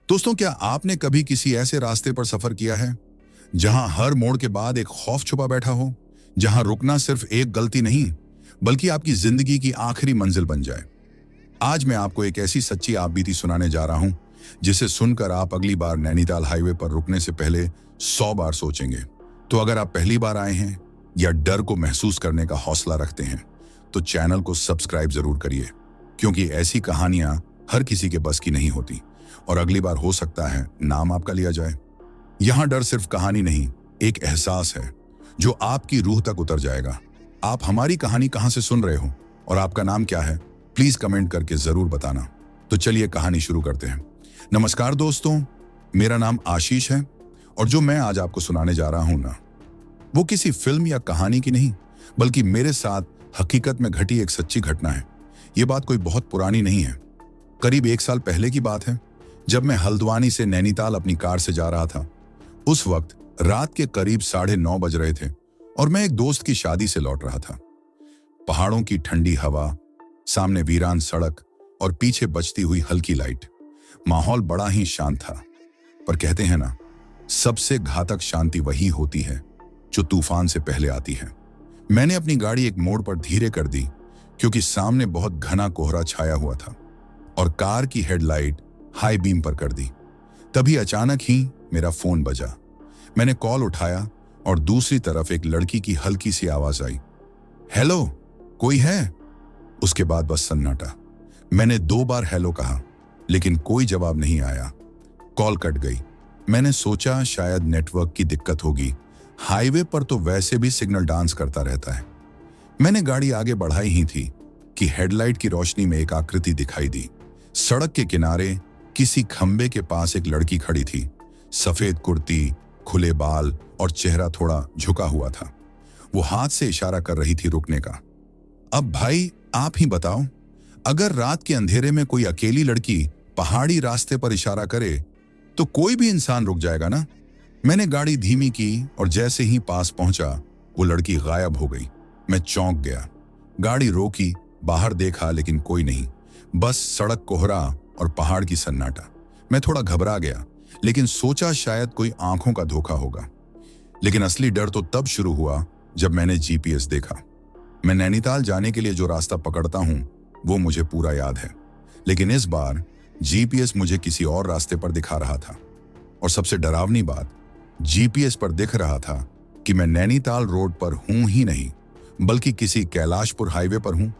दोस्तों, क्या आपने कभी किसी ऐसे रास्ते पर सफर किया है जहां हर मोड़ के बाद एक खौफ छुपा बैठा हो, जहां रुकना सिर्फ एक गलती नहीं बल्कि आपकी जिंदगी की आखिरी मंजिल बन जाए? आज मैं आपको एक ऐसी सच्ची आपबीती सुनाने जा रहा हूं जिसे सुनकर आप अगली बार नैनीताल हाईवे पर रुकने से पहले 100 बार सोचेंगे। तो अगर आप पहली बार आए हैं या डर को महसूस करने का हौसला रखते हैं तो चैनल को सब्सक्राइब जरूर करिए, क्योंकि ऐसी कहानियां हर किसी के बस की नहीं होती और अगली बार हो सकता है नाम आपका लिया जाए। यहां डर सिर्फ कहानी नहीं, एक एहसास है जो आपकी रूह तक उतर जाएगा। आप हमारी कहानी कहां से सुन रहे हो और आपका नाम क्या है, प्लीज कमेंट करके जरूर बताना। तो चलिए कहानी शुरू करते हैं। नमस्कार दोस्तों, मेरा नाम आशीष है और जो मैं आज आपको सुनाने जा रहा हूं ना, वो किसी फिल्म या कहानी की नहीं बल्कि मेरे साथ हकीकत में घटी एक सच्ची घटना है। ये बात कोई बहुत पुरानी नहीं है, करीब 1 साल पहले की बात है, जब मैं हल्द्वानी से नैनीताल अपनी कार से जा रहा था। उस वक्त रात के करीब 9:30 बज रहे थे और मैं एक दोस्त की शादी से लौट रहा था। पहाड़ों की ठंडी हवा, सामने वीरान सड़क और पीछे बजती हुई हल्की लाइट। माहौल बड़ा ही शांत था, पर कहते हैं ना, सबसे घातक शांति वही होती है जो तूफान से पहले आती है। मैंने अपनी गाड़ी एक मोड़ पर धीरे कर दी क्योंकि सामने बहुत घना कोहरा छाया हुआ था और कार की हेडलाइट हाई बीम पर कर दी। तभी अचानक ही मेरा फोन बजा। मैंने कॉल उठाया और दूसरी तरफ एक लड़की की हल्की सी आवाज आई, हेलो, कोई है? उसके बाद बस सन्नाटा। मैंने 2 बार हेलो कहा लेकिन कोई जवाब नहीं आया। कॉल कट गई। मैंने सोचा शायद नेटवर्क की दिक्कत होगी, हाईवे पर तो वैसे भी सिग्नल डांस करता रहता है। मैंने गाड़ी आगे बढ़ाई ही थी कि हेडलाइट की रोशनी में एक आकृति दिखाई दी। सड़क के किनारे किसी खंबे के पास एक लड़की खड़ी थी। सफेद कुर्ती, खुले बाल और चेहरा थोड़ा झुका हुआ था। वो हाथ से इशारा कर रही थी रुकने का। अब भाई आप ही बताओ, अगर रात के अंधेरे में कोई अकेली लड़की पहाड़ी रास्ते पर इशारा करे तो कोई भी इंसान रुक जाएगा ना। मैंने गाड़ी धीमी की और जैसे ही पास पहुंचा वो लड़की गायब हो गई। मैं चौंक गया। गाड़ी रोकी, बाहर देखा लेकिन कोई नहीं, बस सड़क, कोहरा और पहाड़ की सन्नाटा। मैं थोड़ा घबरा गया लेकिन सोचा शायद कोई आंखों का धोखा होगा। लेकिन असली डर तो तब शुरू हुआ जब मैंने जीपीएस देखा। मैं नैनीताल जाने के लिए जो रास्ता पकड़ता हूं वो मुझे पूरा याद है, लेकिन इस बार जीपीएस मुझे किसी और रास्ते पर दिखा रहा था। और सबसे डरावनी बात, जीपीएस पर दिख रहा था कि मैं नैनीताल रोड पर हूं ही नहीं बल्कि किसी कैलाशपुर हाईवे पर हूं।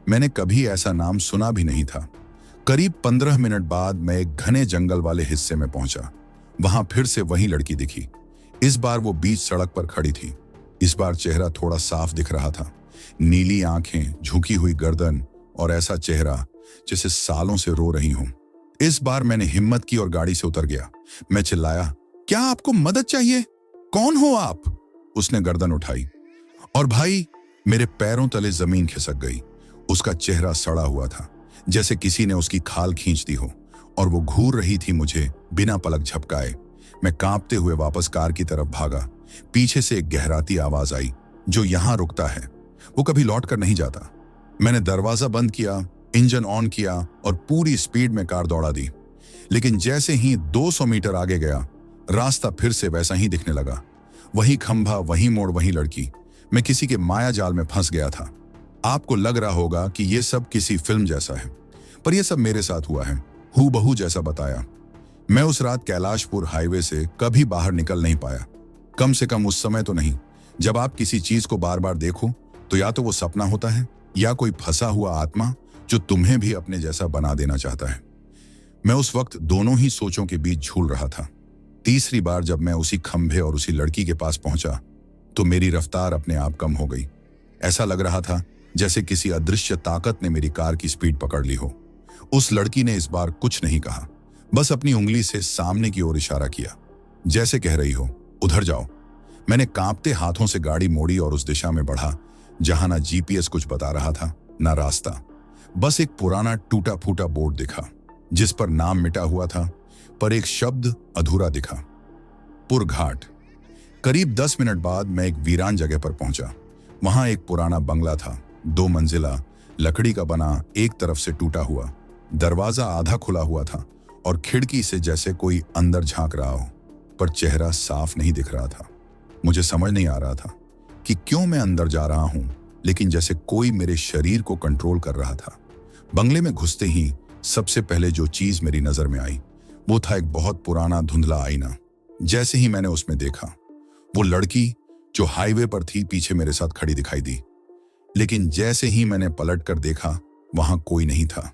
मैंने कभी ऐसा नाम सुना भी नहीं था। करीब 15 मिनट बाद मैं एक घने जंगल वाले हिस्से में पहुंचा। वहां फिर से वही लड़की दिखी। इस बार वो बीच सड़क पर खड़ी थी। इस बार चेहरा थोड़ा साफ दिख रहा था। नीली आंखें, झुकी हुई गर्दन और ऐसा चेहरा जैसे सालों से रो रही हूं। इस बार मैंने हिम्मत की और गाड़ी से उतर गया। मैं चिल्लाया, क्या आपको मदद चाहिए? कौन हो आप? उसने गर्दन उठाई और भाई मेरे पैरों तले जमीन खिसक गई। उसका चेहरा सड़ा हुआ था, जैसे किसी ने उसकी खाल खींच दी हो, और वो घूर रही थी मुझे बिना पलक झपकाए। मैं कांपते हुए वापस कार की तरफ भागा। पीछे से एक गहराती आवाज आई, जो यहां रुकता है वो कभी लौट कर नहीं जाता। मैंने दरवाजा बंद किया, इंजन ऑन किया और पूरी स्पीड में कार दौड़ा दी। लेकिन जैसे ही 200 मीटर आगे गया, रास्ता फिर से वैसा ही दिखने लगा। वही खंभा, वही मोड़, वही लड़की। मैं किसी के माया जाल में फंस गया था। आपको लग रहा होगा कि यह सब किसी फिल्म जैसा है, पर यह सब मेरे साथ हुआ है, हूबहू जैसा बताया। मैं उस रात कैलाशपुर हाईवे से कभी बाहर निकल नहीं पाया, कम से कम उस समय तो नहीं। जब आप किसी चीज को बार बार देखो तो या तो वो सपना होता है या कोई फंसा हुआ आत्मा जो तुम्हें भी अपने जैसा बना देना चाहता है। मैं उस वक्त दोनों ही सोचों के बीच झूल रहा था। तीसरी बार जब मैं उसी खंभे और उसी लड़की के पास पहुंचा तो मेरी रफ्तार अपने आप कम हो गई। ऐसा लग रहा था जैसे किसी अदृश्य ताकत ने मेरी कार की स्पीड पकड़ ली हो। उस लड़की ने इस बार कुछ नहीं कहा, बस अपनी उंगली से सामने की ओर इशारा किया, जैसे कह रही हो, उधर जाओ। मैंने कांपते हाथों से गाड़ी मोड़ी और उस दिशा में बढ़ा जहां ना जीपीएस कुछ बता रहा था ना रास्ता। बस एक पुराना टूटा फूटा बोर्ड दिखा जिस पर नाम मिटा हुआ था, पर एक शब्द अधूरा दिखा, पुरघाट। करीब 10 मिनट बाद मैं एक वीरान जगह पर पहुंचा। वहां एक पुराना बंगला था, 2 मंजिला, लकड़ी का बना, एक तरफ से टूटा हुआ। दरवाजा आधा खुला हुआ था और खिड़की से जैसे कोई अंदर झांक रहा हो, पर चेहरा साफ नहीं दिख रहा था। मुझे समझ नहीं आ रहा था कि क्यों मैं अंदर जा रहा हूं, लेकिन जैसे कोई मेरे शरीर को कंट्रोल कर रहा था। बंगले में घुसते ही सबसे पहले जो चीज मेरी नजर में आई वो था एक बहुत पुराना धुंधला आईना। जैसे ही मैंने उसमें देखा, वो लड़की जो हाईवे पर थी पीछे मेरे साथ खड़ी दिखाई दी। लेकिन जैसे ही मैंने पलट कर देखा, वहां कोई नहीं था।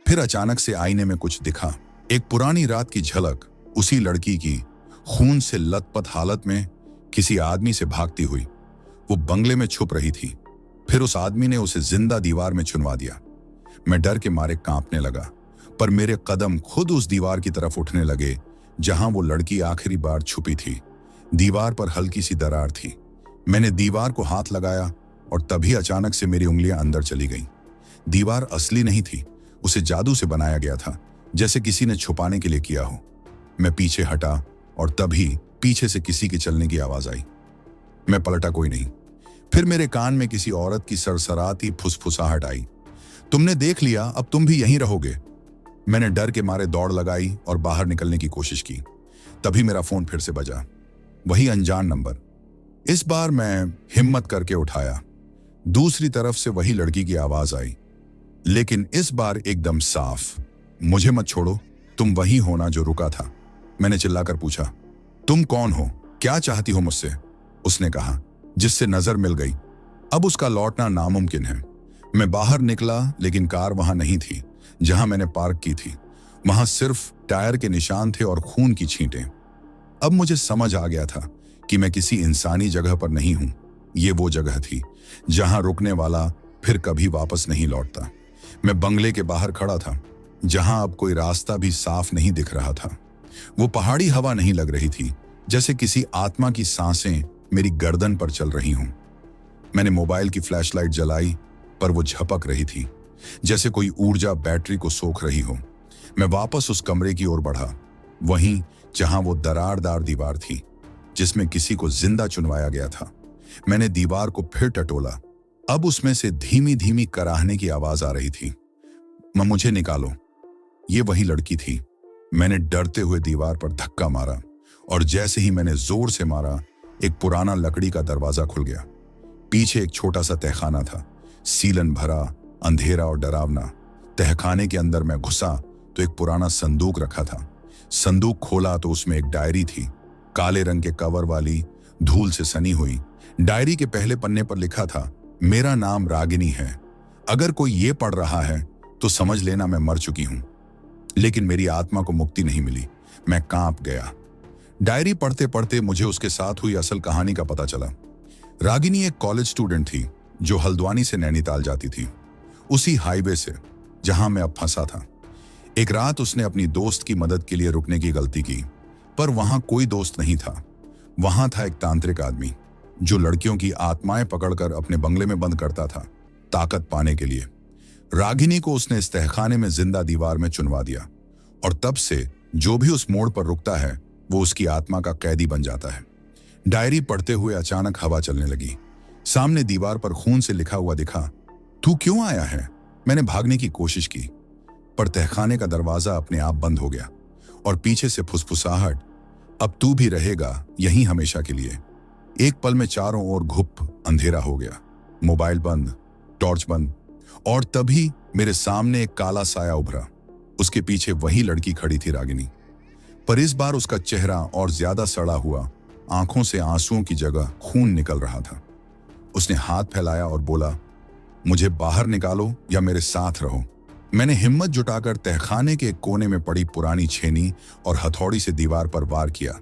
फिर अचानक से आईने में कुछ दिखा, एक पुरानी रात की झलक उसी लड़की की, खून से लथपथ हालत में किसी आदमी से भागती हुई। वो बंगले में छुप रही थी। फिर उस आदमी ने उसे जिंदा दीवार में चुनवा दिया। मैं डर के मारे कांपने लगा, पर मेरे कदम खुद उस दीवार की तरफ उठने लगे जहां वो लड़की आखिरी बार छुपी थी। दीवार पर हल्की सी दरार थी। मैंने दीवार को हाथ लगाया और तभी अचानक से मेरी उंगलियां अंदर चली गईं। दीवार असली नहीं थी, उसे जादू से बनाया गया था, जैसे किसी ने छुपाने के लिए किया हो। मैं पीछे हटा और तभी पीछे से किसी के चलने की आवाज आई। मैं पलटा, कोई नहीं। फिर मेरे कान में किसी औरत की सरसराती फुसफुसाहट आई, तुमने देख लिया, अब तुम भी यहीं रहोगे। मैंने डर के मारे दौड़ लगाई और बाहर निकलने की कोशिश की। तभी मेरा फोन फिर से बजा, वही अनजान नंबर। इस बार मैं हिम्मत करके उठाया। दूसरी तरफ से वही लड़की की आवाज आई, लेकिन इस बार एकदम साफ, मुझे मत छोड़ो, तुम वही हो ना जो रुका था। मैंने चिल्लाकर पूछा, तुम कौन हो, क्या चाहती हो मुझसे? उसने कहा, जिससे नजर मिल गई अब उसका लौटना नामुमकिन है। मैं बाहर निकला, लेकिन कार वहां नहीं थी जहां मैंने पार्क की थी। वहां सिर्फ टायर के निशान थे और खून की छींटें। अब मुझे समझ आ गया था कि मैं किसी इंसानी जगह पर नहीं हूं। ये वो जगह थी जहां रुकने वाला फिर कभी वापस नहीं लौटता। मैं बंगले के बाहर खड़ा था, जहां अब कोई रास्ता भी साफ नहीं दिख रहा था। वो पहाड़ी हवा नहीं लग रही थी, जैसे किसी आत्मा की सांसें मेरी गर्दन पर चल रही हों। मैंने मोबाइल की फ्लैशलाइट जलाई, पर वो झपक रही थी, जैसे कोई ऊर्जा बैटरी को सोख रही हो। मैं वापस उस कमरे की ओर बढ़ा, वहीं जहां वो दरारदार दीवार थी जिसमें किसी को जिंदा चुनवाया गया था। मैंने दीवार को फिर टटोला। अब उसमें से धीमी धीमी कराहने की आवाज आ रही थी, मुझे निकालो। ये वही लड़की थी। मैंने डरते हुए दीवार पर धक्का मारा और जैसे ही मैंने जोर से मारा, एक पुराना लकड़ी का दरवाजा खुल गया। पीछे एक छोटा सा तहखाना था, सीलन भरा, अंधेरा और डरावना। तहखाने के अंदर मैं घुसा तो एक पुराना संदूक रखा था। संदूक खोला तो उसमें एक डायरी थी, काले रंग के कवर वाली, धूल से सनी हुई। डायरी के पहले पन्ने पर लिखा था, मेरा नाम रागिनी है। अगर कोई ये पढ़ रहा है तो समझ लेना मैं मर चुकी हूं। लेकिन मेरी आत्मा को मुक्ति नहीं मिली। मैं कांप गया। डायरी पढ़ते पढ़ते मुझे उसके साथ हुई असल कहानी का पता चला। रागिनी एक कॉलेज स्टूडेंट थी जो हल्द्वानी से नैनीताल जाती थी, उसी हाईवे से जहां मैं अब फंसा था। एक रात उसने अपनी दोस्त की मदद के लिए रुकने की गलती की, पर वहां कोई दोस्त नहीं था। वहां था एक तांत्रिक आदमी जो लड़कियों की आत्माएं पकड़कर अपने बंगले में बंद करता था, ताकत पाने के लिए। रागिनी को उसने इस तहखाने में जिंदा दीवार में चुनवा दिया और तब से जो भी उस मोड़ पर रुकता है वो उसकी आत्मा का कैदी बन जाता है। डायरी पढ़ते हुए अचानक हवा चलने लगी। सामने दीवार पर खून से लिखा हुआ दिखा, तू क्यों आया है? मैंने भागने की कोशिश की, पर तहखाने का दरवाजा अपने आप बंद हो गया और पीछे से फुसफुसाहट, अब तू भी रहेगा यहीं हमेशा के लिए। एक पल में चारों ओर घुप अंधेरा हो गया। मोबाइल बंद, टॉर्च बंद, और तभी मेरे सामने एक काला साया उभरा। उसके पीछे वही लड़की खड़ी थी, रागिनी। पर इस बार उसका चेहरा और ज्यादा सड़ा हुआ, आंखों से आंसुओं की जगह खून निकल रहा था। उसने हाथ फैलाया और बोला, मुझे बाहर निकालो या मेरे साथ रहो। मैंने हिम्मत जुटाकर तहखाने के एक कोने में पड़ी पुरानी छेनी और हथौड़ी से दीवार पर वार किया।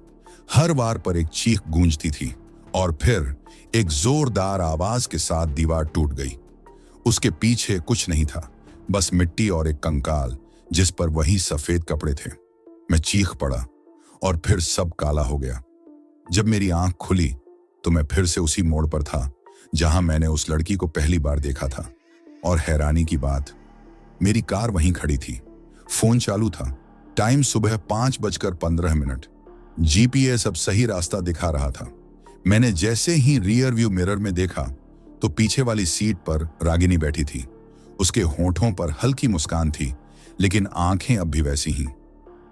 हर वार पर एक चीख गूंजती थी और फिर एक जोरदार आवाज के साथ दीवार टूट गई। उसके पीछे कुछ नहीं था, बस मिट्टी और एक कंकाल जिस पर वही सफेद कपड़े थे। मैं चीख पड़ा और फिर सब काला हो गया। जब मेरी आंख खुली तो मैं फिर से उसी मोड़ पर था जहां मैंने उस लड़की को पहली बार देखा था। और हैरानी की बात, मेरी कार वहीं खड़ी थी, फोन चालू था, टाइम सुबह 5:15। जीपीएस अब सही रास्ता दिखा रहा था। मैंने जैसे ही रियर व्यू मिरर में देखा तो पीछे वाली सीट पर रागिनी बैठी थी। उसके होंठों पर हल्की मुस्कान थी, लेकिन आंखें अब भी वैसी ही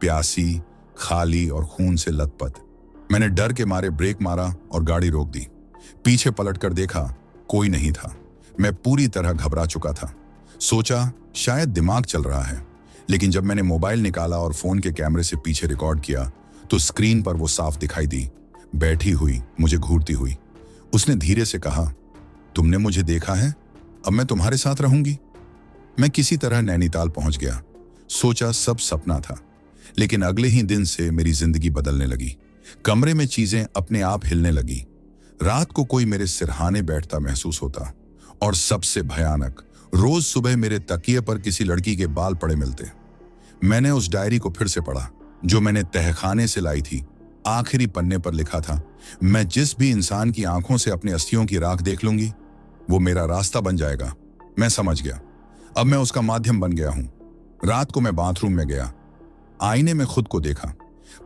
प्यासी, खाली और खून से लथपथ। मैंने डर के मारे ब्रेक मारा और गाड़ी रोक दी। पीछे पलटकर देखा, कोई नहीं था। मैं पूरी तरह घबरा चुका था। सोचा शायद दिमाग चल रहा है, लेकिन जब मैंने मोबाइल निकाला और फोन के कैमरे से पीछे रिकॉर्ड किया तो स्क्रीन पर वो साफ दिखाई दी, बैठी हुई, मुझे घूरती हुई। उसने धीरे से कहा, तुमने मुझे देखा है, अब मैं तुम्हारे साथ रहूंगी। मैं किसी तरह नैनीताल पहुंच गया। सोचा सब सपना था, लेकिन अगले ही दिन से मेरी जिंदगी बदलने लगी। कमरे में चीजें अपने आप हिलने लगी। रात को कोई मेरे सिरहाने बैठता महसूस होता, और सबसे भयानक, रोज सुबह मेरे तकिए पर किसी लड़की के बाल पड़े मिलते। मैंने उस डायरी को फिर से पढ़ा जो मैंने तहखाने से लाई थी। आखिरी पन्ने पर लिखा था, मैं जिस भी इंसान की आंखों से अपनी अस्थियों की राख देख लूंगी वो मेरा रास्ता बन जाएगा। मैं समझ गया, अब मैं उसका माध्यम बन गया हूं। रात को मैं बाथरूम में गया, आईने में खुद को देखा,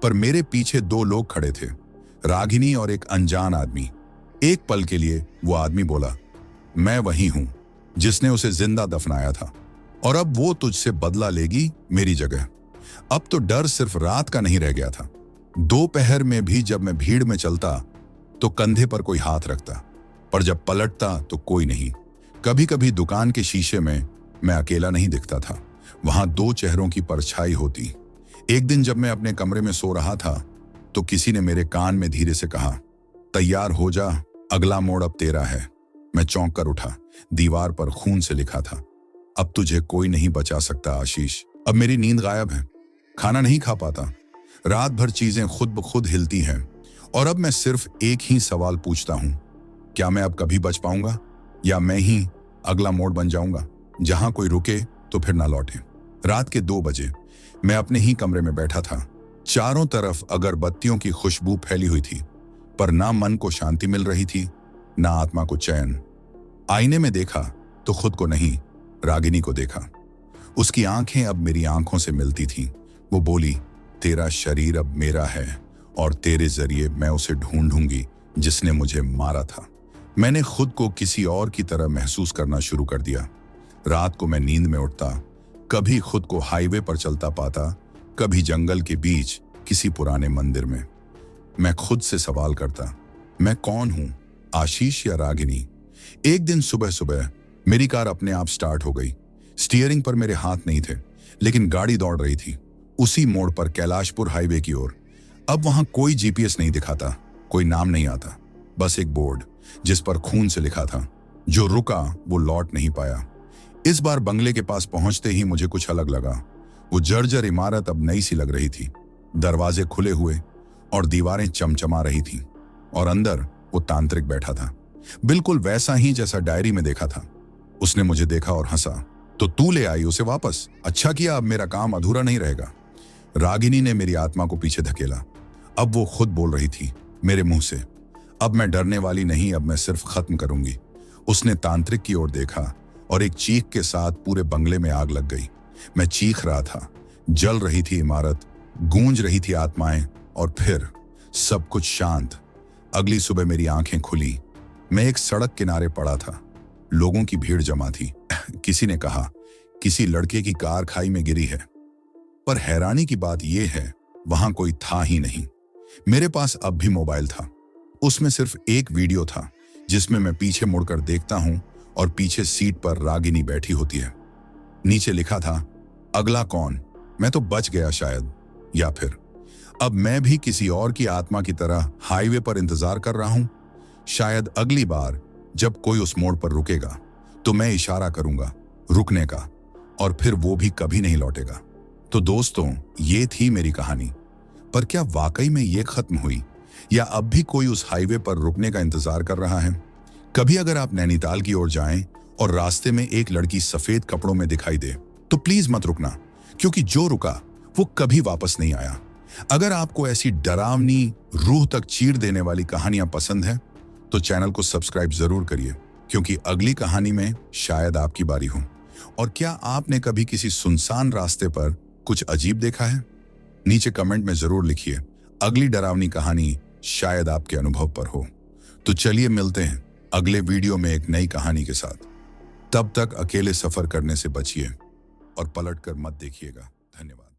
पर मेरे पीछे दो लोग खड़े थे, रागिनी और एक अनजान आदमी। एक पल के लिए वो आदमी बोला, मैं वही हूं जिसने उसे जिंदा दफनाया था, और अब वो तुझसे बदला लेगी मेरी जगह। अब तो डर सिर्फ रात का नहीं रह गया था। दोपहर में भी जब मैं भीड़ में चलता तो कंधे पर कोई हाथ रखता, पर जब पलटता तो कोई नहीं। कभी कभी दुकान के शीशे में मैं अकेला नहीं दिखता था, वहां दो चेहरों की परछाई होती। एक दिन जब मैं अपने कमरे में सो रहा था तो किसी ने मेरे कान में धीरे से कहा, तैयार हो जा, अगला मोड़ अब तेरा है। मैं चौंक कर उठा। दीवार पर खून से लिखा था, अब तुझे कोई नहीं बचा सकता आशीष। अब मेरी नींद गायब है, खाना नहीं खा पाता, रात भर चीजें खुद ब खुद हिलती हैं, और अब मैं सिर्फ एक ही सवाल पूछता हूं, क्या मैं अब कभी बच पाऊंगा, या मैं ही अगला मोड़ बन जाऊंगा जहां कोई रुके तो फिर ना लौटे। रात के 2 बजे मैं अपने ही कमरे में बैठा था। चारों तरफ अगरबत्तियों की खुशबू फैली हुई थी, पर ना मन को शांति मिल रही थी, ना आत्मा को चैन। आईने में देखा तो खुद को नहीं, रागिनी को देखा। उसकी आंखें अब मेरी आंखों से मिलती थीं। वो बोली, तेरा शरीर अब मेरा है और तेरे जरिए मैं उसे ढूंढूंगी जिसने मुझे मारा था। मैंने खुद को किसी और की तरह महसूस करना शुरू कर दिया। रात को मैं नींद में उठता, कभी खुद को हाईवे पर चलता पाता, कभी जंगल के बीच किसी पुराने मंदिर में। मैं खुद से सवाल करता, मैं कौन हूं, आशीष या रागिनी? एक दिन सुबह सुबह मेरी कार अपने आप स्टार्ट हो गई। स्टीयरिंग पर मेरे हाथ नहीं थे, लेकिन गाड़ी दौड़ रही थी उसी मोड़ पर, कैलाशपुर हाईवे की ओर। अब वहां कोई जीपीएस नहीं दिखाता, कोई नाम नहीं आता, बस एक बोर्ड जिस पर खून से लिखा था, जो रुका वो लौट नहीं पाया। इस बार बंगले के पास पहुंचते ही मुझे कुछ अलग लगा। वो जर्जर इमारत अब नई सी लग रही थी। दरवाजे खुले हुए और दीवारें चमचमा रही थीं, और अंदर वो तांत्रिक बैठा था, बिल्कुल वैसा ही जैसा डायरी में देखा था। उसने मुझे देखा और हंसा, तो तू ले आई उसे वापस, अच्छा किया, अब मेरा काम अधूरा नहीं रहेगा। रागिनी ने मेरी आत्मा को पीछे धकेला। अब वो खुद बोल रही थी मेरे मुंह से, अब मैं डरने वाली नहीं, अब मैं सिर्फ खत्म करूंगी। उसने तांत्रिक की ओर देखा और एक चीख के साथ पूरे बंगले में आग लग गई। मैं चीख रहा था, जल रही थी इमारत, गूंज रही थी आत्माएं, और फिर सब कुछ शांत। अगली सुबह मेरी आंखें खुली। मैं एक सड़क किनारे पड़ा था, लोगों की भीड़ जमा थी। किसी ने कहा, किसी लड़के की कार खाई में गिरी है, पर हैरानी की बात यह है वहां कोई था ही नहीं। मेरे पास अब भी मोबाइल था, उसमें सिर्फ एक वीडियो था जिसमें मैं पीछे मुड़कर देखता हूं और पीछे सीट पर रागिनी बैठी होती है। नीचे लिखा था, अगला कौन? मैं तो बच गया शायद, या फिर अब मैं भी किसी और की आत्मा की तरह हाईवे पर इंतजार कर रहा हूं। शायद अगली बार जब कोई उस मोड़ पर रुकेगा तो मैं इशारा करूंगा रुकने का, और फिर वो भी कभी नहीं लौटेगा। तो दोस्तों, ये थी मेरी कहानी, पर क्या वाकई में ये खत्म हुई, या अब भी कोई उस हाईवे पर रुकने का इंतजार कर रहा है? कभी अगर आप नैनीताल की ओर जाएं और रास्ते में एक लड़की सफेद कपड़ों में दिखाई दे तो प्लीज मत रुकना, क्योंकि जो रुका वो कभी वापस नहीं आया। अगर आपको ऐसी डरावनी, रूह तक चीर देने वाली कहानियां पसंद है तो चैनल को सब्सक्राइब जरूर करिए, क्योंकि अगली कहानी में शायद आपकी बारी हो। और क्या आपने कभी किसी सुनसान रास्ते पर कुछ अजीब देखा है? नीचे कमेंट में जरूर लिखिए। अगली डरावनी कहानी शायद आपके अनुभव पर हो। तो चलिए मिलते हैं अगले वीडियो में एक नई कहानी के साथ। तब तक अकेले सफर करने से बचिए और पलट कर मत देखिएगा। धन्यवाद।